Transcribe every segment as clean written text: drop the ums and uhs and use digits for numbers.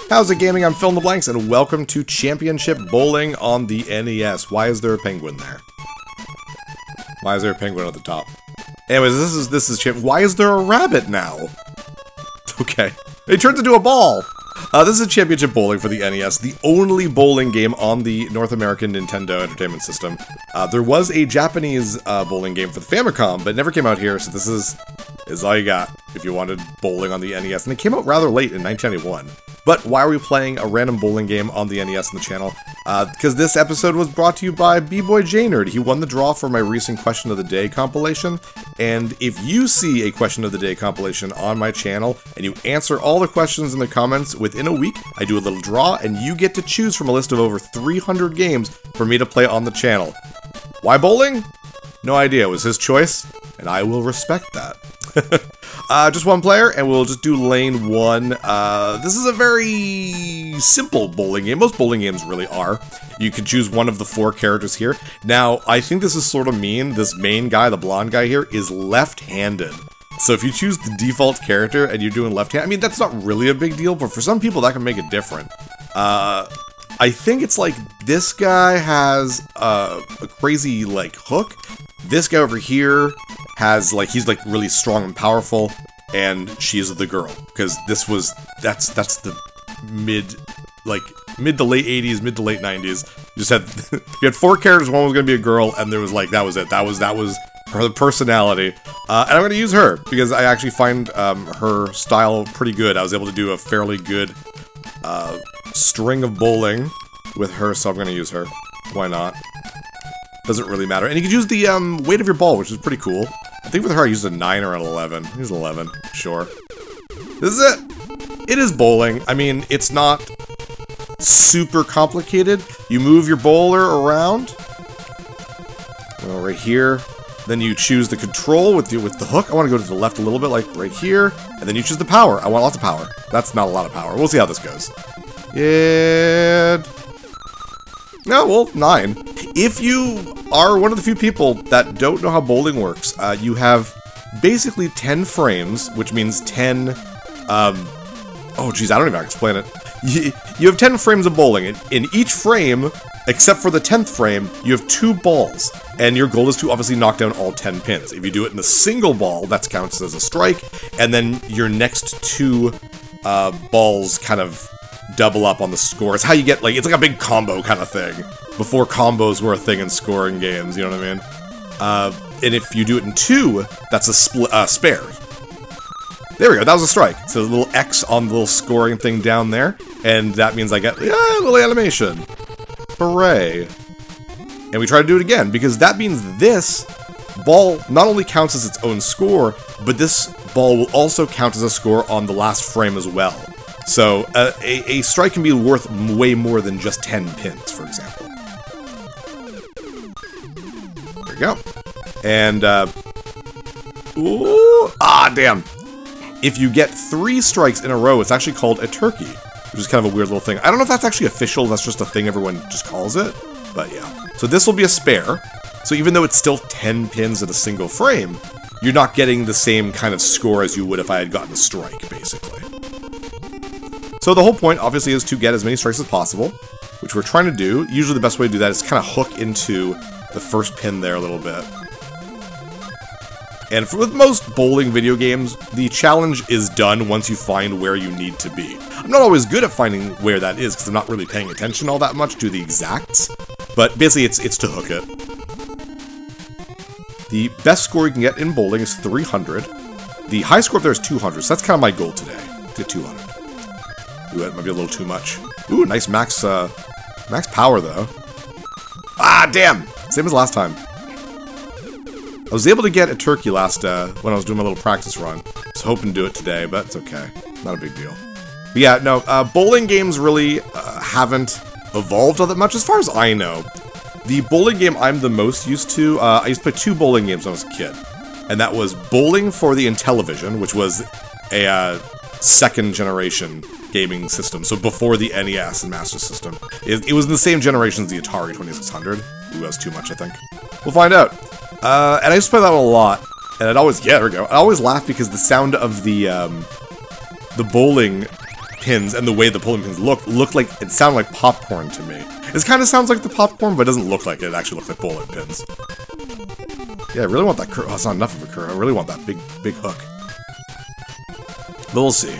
How's it, gaming? I'm Phil in the Blanks, and welcome to Championship Bowling on the NES. Why is there a penguin there? Why is there a penguin at the top? Anyways, this is why is there a rabbit now? Okay. It turns into a ball! This is Championship Bowling for the NES, the only bowling game on the North American Nintendo Entertainment System. There was a Japanese bowling game for the Famicom, but it never came out here, so this is all you got if you wanted bowling on the NES. And it came out rather late in 1991. But why are we playing a random bowling game on the NES on the channel? Because this episode was brought to you by B-Boy J-Nerd. He won the draw for my recent Question of the Day compilation. And if you see a Question of the Day compilation on my channel, and you answer all the questions in the comments within a week, I do a little draw, and you get to choose from a list of over 300 games for me to play on the channel. Why bowling? No idea. It was his choice, and I will respect that. Just one player, and we'll just do lane one. This is a very simple bowling game. Most bowling games really are. You can choose one of the 4 characters here. Now, I think this is sort of mean. This main guy, the blonde guy here, is left-handed. So if you choose the default character and you're doing left-hand, I mean, that's not really a big deal, but for some people that can make it different. I think it's like this guy has a crazy, like, hook. This guy over here has, like, he's, like, really strong and powerful, and she is the girl, because that's the mid to late 80s, mid to late 90s. You just had, you had 4 characters, one was gonna be a girl, and there was, like, that was it. That was her personality. And I'm gonna use her, because I actually find, her style pretty good. I was able to do a fairly good, string of bowling with her, so I'm gonna use her. Why not? Doesn't really matter. And you can use the weight of your ball, which is pretty cool. I think with her I used a 9 or an 11. Here's an 11, sure. This is it! It is bowling. I mean, it's not super complicated. You move your bowler around. Well, right here. Then you choose the control with the hook. I want to go to the left a little bit, like right here. And then you choose the power. I want lots of power. That's not a lot of power. We'll see how this goes. And... no, well, 9. If you are one of the few people that don't know how bowling works, you have basically 10 frames, which means 10, oh geez, I don't even know how to explain it. You have 10 frames of bowling. In each frame, except for the 10th frame, you have 2 balls, and your goal is to obviously knock down all 10 pins. If you do it in a single ball, that counts as a strike, and then your next 2 balls kind of double up on the score. It's how you get, like, it's like a big combo kind of thing. Before combos were a thing in scoring games, you know what I mean? And if you do it in 2, that's a spare. There we go, that was a strike. So a little X on the little scoring thing down there, and that means I get, yeah, a little animation. Hooray. And we try to do it again, because that means this ball not only counts as its own score, but this ball will also count as a score on the last frame as well. So, a strike can be worth way more than just 10 pins, for example. There we go. And, ooh, damn. If you get 3 strikes in a row, it's actually called a turkey, which is kind of a weird little thing. I don't know if that's actually official, that's just a thing everyone just calls it, but yeah. So this will be a spare. So even though it's still 10 pins in a single frame, you're not getting the same kind of score as you would if I had gotten a strike, basically. So the whole point, obviously, is to get as many strikes as possible, which we're trying to do. Usually the best way to do that is kind of hook into the first pin there a little bit. And with most bowling video games, the challenge is done once you find where you need to be. I'm not always good at finding where that is, because I'm not really paying attention all that much to the exacts, but basically it's to hook it. The best score you can get in bowling is 300. The high score up there is 200, so that's kind of my goal today, to 200. Ooh, that might be a little too much. Ooh, nice max power, though. Ah, damn! Same as last time. I was able to get a turkey last, when I was doing my little practice run. I was hoping to do it today, but it's okay. Not a big deal. But yeah, no, bowling games really haven't evolved all that much, as far as I know. The bowling game I'm the most used to, I used to play 2 bowling games when I was a kid. And that was Bowling for the Intellivision, which was a, 2nd generation gaming system, so before the NES and Master System. It was in the same generation as the Atari 2600. Ooh, that was too much, I think. We'll find out. And I used to play that one a lot, and I'd always, yeah, there we go. I always laugh because the sound of the bowling pins and the way the bowling pins look like, it sounded like popcorn to me. It kind of sounds like the popcorn, but it doesn't look like it. It actually looks like bowling pins. Yeah, I really want that curve. Oh, it's not enough of a curve. I really want that big hook. But we'll see.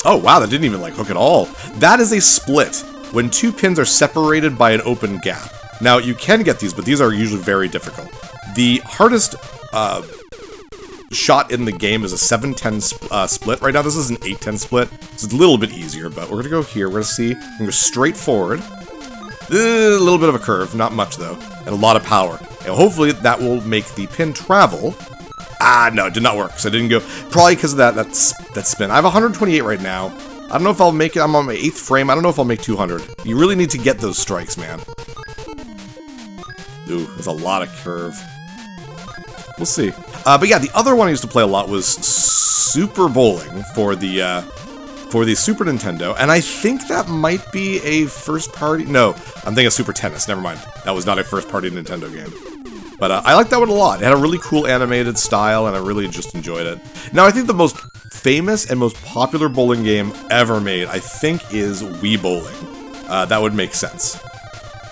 Oh, wow, that didn't even, like, hook at all. That is a split, when two pins are separated by an open gap. Now, you can get these, but these are usually very difficult. The hardest shot in the game is a 7-10 split. Right now, this is an 8-10 split, so it's a little bit easier, but we're going to go here. We're going to see. We're going to go straight forward. A little bit of a curve, not much, though, and a lot of power. And hopefully, that will make the pin travel. Ah, no, it did not work, so I didn't go. Probably because of that spin. I have 128 right now. I don't know if I'll make it. I'm on my 8th frame. I don't know if I'll make 200. You really need to get those strikes, man. Ooh, there's a lot of curve. We'll see. But yeah, the other one I used to play a lot was Super Bowling for the Super Nintendo, and I think that might be a first-party. No, I'm thinking of Super Tennis. Never mind. That was not a first-party Nintendo game. But I liked that one a lot. It had a really cool animated style, and I really just enjoyed it. Now, I think the most famous and most popular bowling game ever made, I think, is Wii Bowling. That would make sense,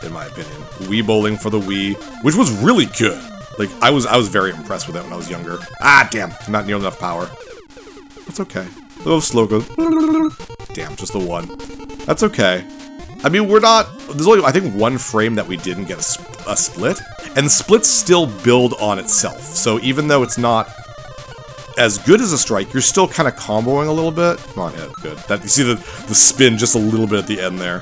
in my opinion. Wii Bowling for the Wii, which was really good. Like, I was very impressed with it when I was younger. Ah, damn, not near enough power. That's okay. A little slow goes. Damn, just the one. That's okay. I mean, we're not. There's only, I think, one frame that we didn't get a split, and splits still build on itself. So even though it's not as good as a strike, you're still kind of comboing a little bit. Come on, hit. Good. That, you see the spin just a little bit at the end there.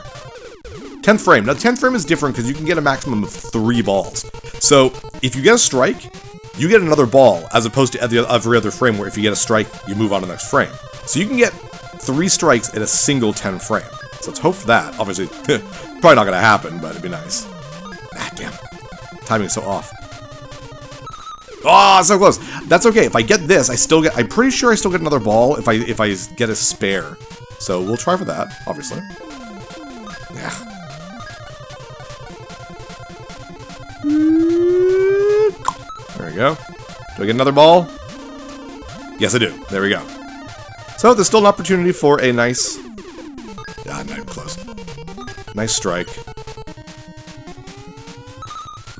10th frame. Now, 10th frame is different because you can get a maximum of 3 balls. So if you get a strike, you get another ball, as opposed to every other frame where if you get a strike, you move on to the next frame. So you can get 3 strikes in a single 10 frame. So let's hope for that. Obviously, probably not going to happen, but it'd be nice. Ah, damn. Timing's so off. Oh, so close. That's okay. If I get this, I still get. I'm pretty sure I still get another ball if I get a spare. So we'll try for that, obviously. Yeah. There we go. Do I get another ball? Yes, I do. There we go. So there's still an opportunity for a nice. Ah, not even close. Nice strike.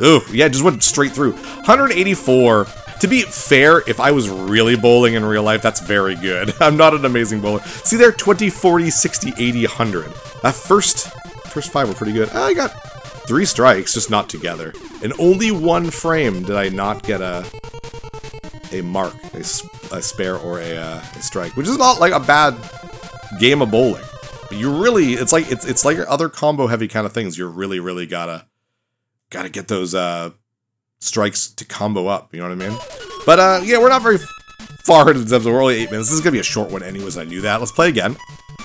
Ooh, yeah, just went straight through. 184. To be fair, if I was really bowling in real life, that's very good. I'm not an amazing bowler. See there, 20, 40, 60, 80, 100. That first 5 were pretty good. I got 3 strikes, just not together. In only 1 frame did I not get a mark, a spare or a strike, which is not like a bad game of bowling. But you really, it's like other combo heavy kind of things. You're really gotta get those strikes to combo up. You know what I mean? But yeah, we're not very far into this episode. We're only 8 minutes. This is gonna be a short one, anyways. I knew that. Let's play again.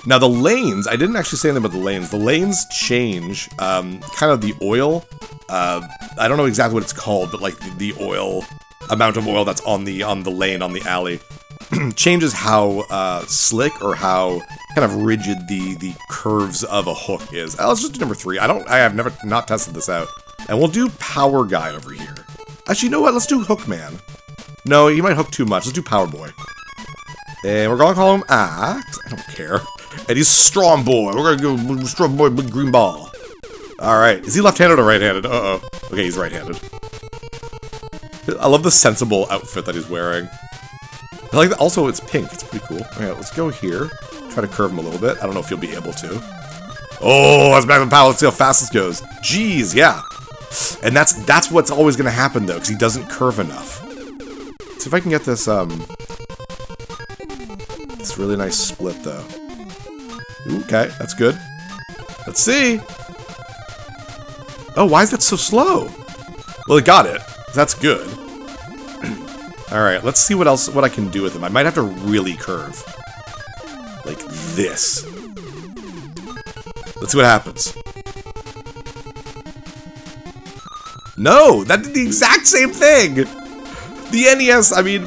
Now the lanes, I didn't actually say anything about the lanes. The lanes change, kind of the oil. I don't know exactly what it's called, but like the oil, amount of oil that's on the lane, on the alley, changes how slick or how kind of rigid the curves of a hook is. Let's just do number 3. I have never not tested this out. And we'll do Power Guy over here. Actually, you know what? Let's do Hookman. No, you might hook too much. Let's do Power Boy. And we're gonna call him Axe. I don't care. And he's Strong Boy. We're gonna go Strong Boy, big green ball. Alright. Is he left-handed or right-handed? Uh-oh. Okay, he's right-handed. I love the sensible outfit that he's wearing. I like that. Also, it's pink. It's pretty cool. Alright, let's go here. Try to curve him a little bit. I don't know if you'll be able to. Oh, that's maximum power. Let's see how fast this goes. Jeez, yeah. And that's what's always gonna happen though, because he doesn't curve enough. Let's see if I can get this this really nice split though. Ooh, okay, that's good. Let's see. Oh, why is that so slow? Well, it got it. That's good. Alright, let's see what I can do with him. I might have to really curve. Like this. Let's see what happens. No! That did the exact same thing! The NES, I mean,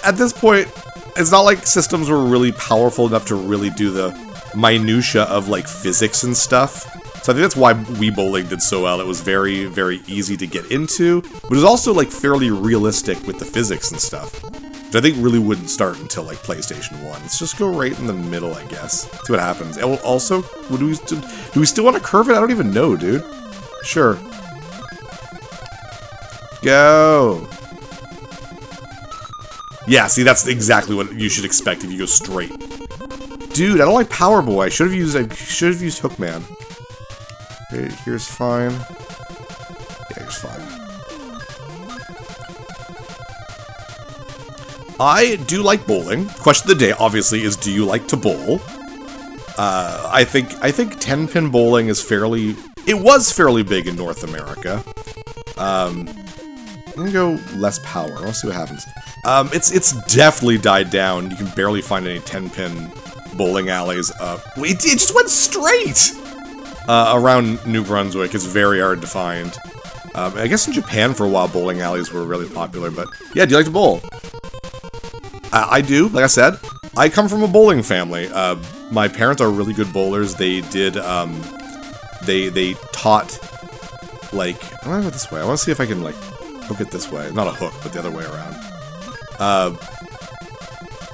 at this point, it's not like systems were really powerful enough to really do the minutia of like physics and stuff. So I think that's why Wii Bowling did so well. It was very, very easy to get into, but it was also like fairly realistic with the physics and stuff, which I think really wouldn't start until like PlayStation 1. Let's just go right in the middle, I guess. See what happens. And also, do we still want to curve it? I don't even know, dude. Sure. Go. Yeah, see, that's exactly what you should expect if you go straight. Dude, I don't like Power Boy. I should have used Hookman. Okay, here's fine. Yeah, here's fine. I do like bowling. Question of the day, obviously, is do you like to bowl? I think 10-pin bowling is fairly... It was fairly big in North America. I'm gonna go less power. Let's see what happens. It's definitely died down. You can barely find any 10-pin bowling alleys. It just went straight! Around New Brunswick. It's very hard to find. I guess in Japan for a while bowling alleys were really popular, but yeah, do you like to bowl? I do, like I said. I come from a bowling family. My parents are really good bowlers. They did, they taught, like, I want to go this way. I want to see if I can, like, hook it this way. Not a hook, but the other way around.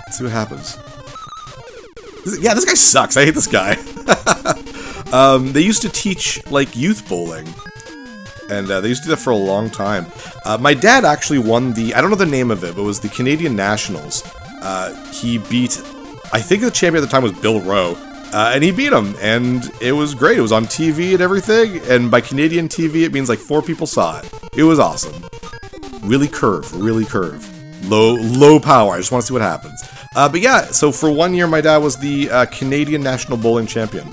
Let's see what happens. Yeah, this guy sucks. I hate this guy. They used to teach, like, youth bowling. And they used to do that for a long time. My dad actually won the, I don't know the name of it, but it was the Canadian Nationals. He beat, I think the champion at the time was Bill Rowe. And he beat him, and it was great. It was on TV and everything, and by Canadian TV, it means like 4 people saw it. It was awesome. Really curve, really curve. Low power. I just want to see what happens. But yeah, so for 1 year, my dad was the Canadian National Bowling Champion.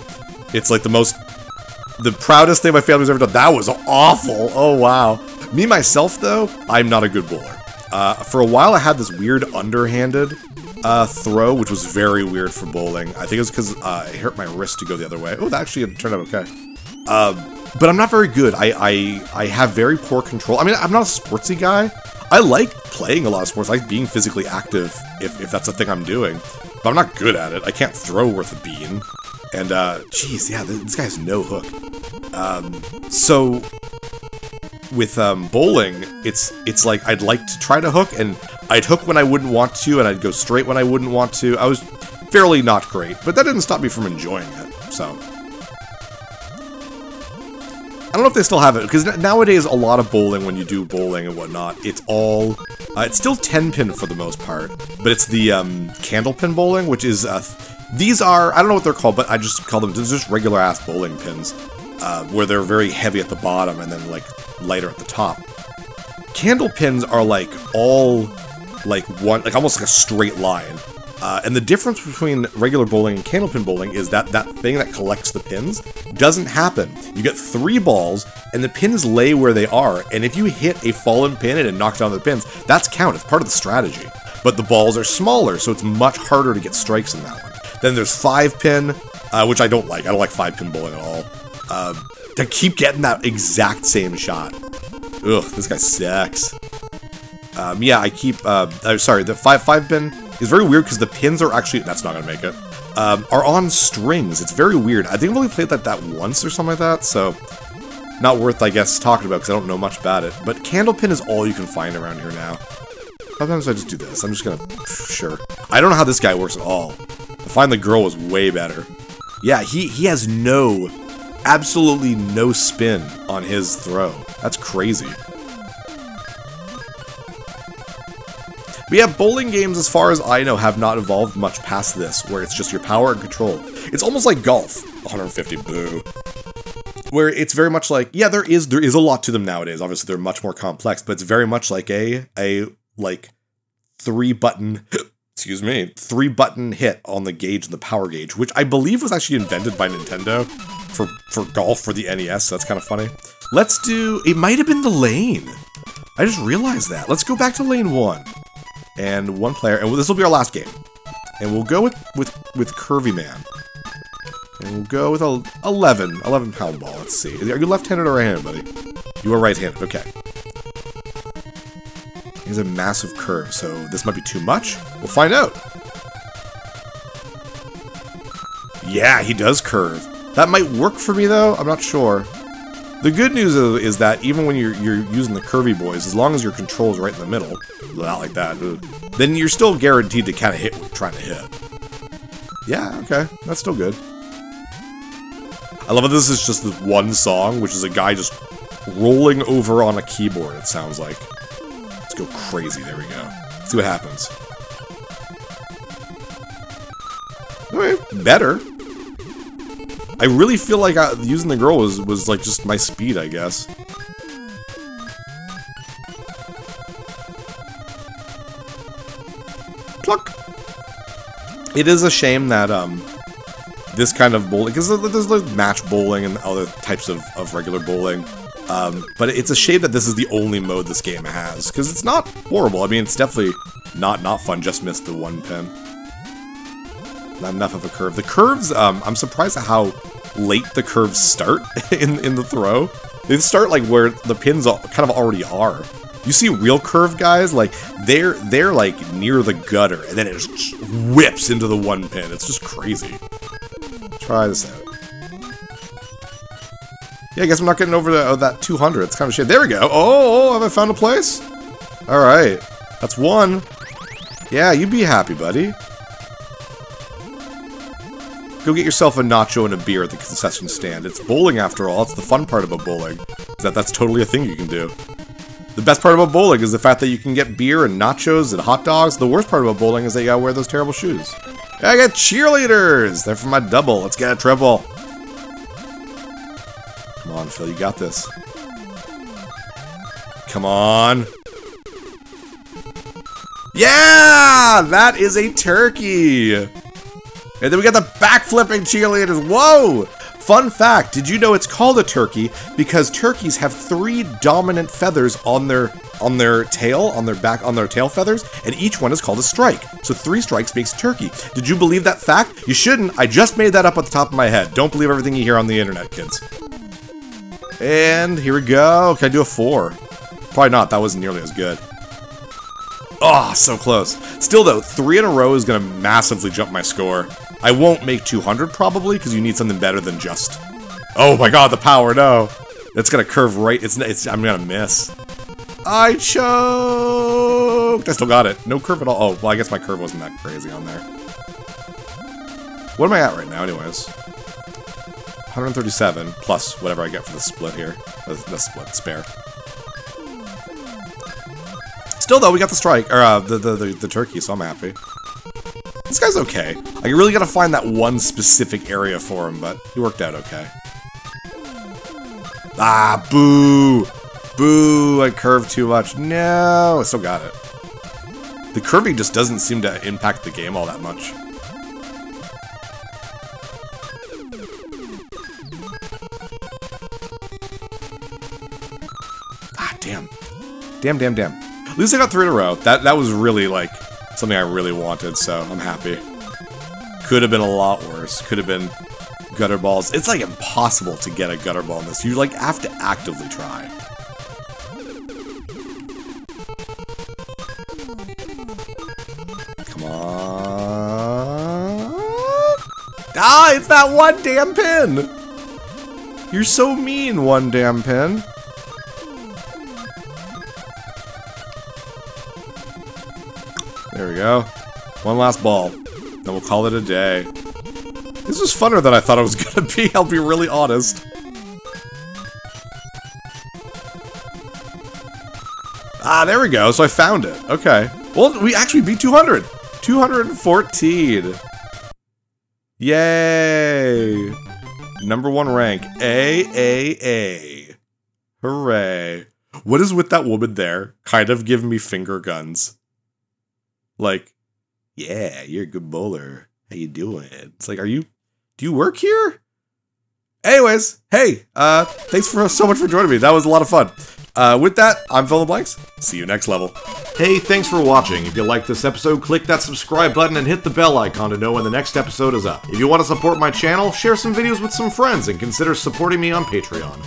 It's like the proudest thing my family's ever done. That was awful. Oh, wow. Me, myself, though, I'm not a good bowler. For a while, I had this weird underhanded throw, which was very weird for bowling. I think it was because it hurt my wrist to go the other way. Oh, that actually turned out okay. But I'm not very good. I have very poor control. I mean, I'm not a sportsy guy. I like playing a lot of sports. I like being physically active if that's the thing I'm doing. But I'm not good at it. I can't throw worth a bean. And, geez, yeah, this guy has no hook. So, with, bowling, it's like, I'd like to try to hook, and I'd hook when I wouldn't want to, and I'd go straight when I wouldn't want to. I was fairly not great, but that didn't stop me from enjoying it, so. I don't know if they still have it, because nowadays a lot of bowling, when you do bowling and whatnot, it's all, it's still 10-pin for the most part, but it's the, candlepin bowling, which is, these are, I don't know what they're called, but I just call them just regular-ass bowling pins, where they're very heavy at the bottom and then, like, lighter at the top. Candle pins are, like, all, like, one, like, almost like a straight line. And the difference between regular bowling and candlepin bowling is that that thing that collects the pins doesn't happen. You get 3 balls, and the pins lay where they are, and if you hit a fallen pin and it knocks down the pins, that's count, it's part of the strategy. But the balls are smaller, so it's much harder to get strikes in that one. Then there's 5-pin, which I don't like. I don't like 5-pin bowling at all. To keep getting that exact same shot. Ugh, this guy sucks. Yeah, I keep, sorry, the 5-pin is very weird because the pins are actually, that's not gonna make it, are on strings. It's very weird. I think I've only played that once or something like that, so not worth, I guess, talking about because I don't know much about it. But candlepin is all you can find around here now. Sometimes I just do this. I'm just gonna, sure. I don't know how this guy works at all. Find the Girl was way better. Yeah, he has absolutely no spin on his throw. That's crazy. But yeah, bowling games, as far as I know, have not evolved much past this, where it's just your power and control. It's almost like golf. 150, boo. Where it's very much like, yeah, there is a lot to them nowadays. Obviously, they're much more complex, but it's very much like a like 3-button, excuse me, 3-button hit on the gauge and the power gauge, which I believe was actually invented by Nintendo for golf for the NES, so that's kind of funny. Let's do, it might have been the lane. I just realized that. Let's go back to lane 1. And 1 player, and this will be our last game. And we'll go with Curvy Man. And we'll go with a 11 pound ball. Let's see. Are you left-handed or right-handed, buddy? You are right-handed, okay. He's a massive curve, so this might be too much. We'll find out. Yeah, he does curve. That might work for me, though. I'm not sure. The good news is that even when you're using the curvy boys, as long as your control's right in the middle, not like that, then you're still guaranteed to kind of hit what you're trying to hit. Yeah, okay. That's still good. I love that this is just this one song, which is a guy just rolling over on a keyboard, it sounds like. Let's go crazy. There we go. Let's see what happens. Okay, better. I really feel like using the girl was like just my speed, I guess. Pluck. It is a shame that this kind of bowling, because there's like match bowling and other types of regular bowling, but it's a shame that this is the only mode this game has, because it's not horrible. I mean, it's definitely not fun. Just missed the one pin. Not enough of a curve. The curves, I'm surprised at how late the curves start in the throw. They start like where the pins kind of already are. You see real curve guys, like they're like near the gutter, and then it just whips into the one pin. It's just crazy. Try this out. Yeah, I guess I'm not getting over that 200. It's kind of a shame. There we go. Oh, have I found a place? All right, that's one. Yeah, you be happy, buddy. Go get yourself a nacho and a beer at the concession stand. It's bowling after all. It's the fun part about bowling. That's totally a thing you can do. The best part about bowling is the fact that you can get beer and nachos and hot dogs. The worst part about bowling is that you gotta wear those terrible shoes. I got cheerleaders! They're for my double. Let's get a triple. Come on, Phil, you got this. Come on. Yeah! That is a turkey! And then we got the backflipping cheerleaders. Whoa! Fun fact, did you know it's called a turkey because turkeys have 3 dominant feathers on their tail, on their tail feathers, and each one is called a strike. So 3 strikes makes turkey. Did you believe that fact? You shouldn't. I just made that up at the top of my head. Don't believe everything you hear on the internet, kids. And here we go. Can I do a 4? Probably not. That wasn't nearly as good. Oh, so close. Still though, 3 in a row is gonna massively jump my score. I won't make 200 probably, because you need something better than just... Oh my god, the power, no! It's gonna curve right, I'm gonna miss. I choked! I still got it. No curve at all. Oh, well I guess my curve wasn't that crazy on there. What am I at right now anyways? 137, plus whatever I get for the split here. The split, spare. Still though, we got the strike, or the turkey, so I'm happy. This guy's okay. I really gotta find that one specific area for him, but he worked out okay. Ah, boo! Boo, I curved too much. No, I still got it. The curving just doesn't seem to impact the game all that much. Ah, damn. Damn. At least I got 3 in a row. That was really, like, something I really wanted, so I'm happy. Could have been a lot worse. Could have been gutter balls. It's, like, impossible to get a gutter ball in this. You, like, have to actively try. Come on. Ah, it's that one damn pin! You're so mean, one damn pin. There we go. One last ball. Then we'll call it a day. This was funner than I thought it was gonna be, I'll be really honest. Ah, there we go. So I found it. Okay. Well, we actually beat 200. 214. Yay. #1 rank. A. Hooray. What is with that woman there? Kind of giving me finger guns. Like, yeah, you're a good bowler. How you doing? It's like, do you work here? Anyways, hey, thanks so much for joining me. That was a lot of fun. With that, I'm Fill in the Blanks. See you next level. Hey, thanks for watching. If you liked this episode, click that subscribe button and hit the bell icon to know when the next episode is up. If you want to support my channel, share some videos with some friends and consider supporting me on Patreon.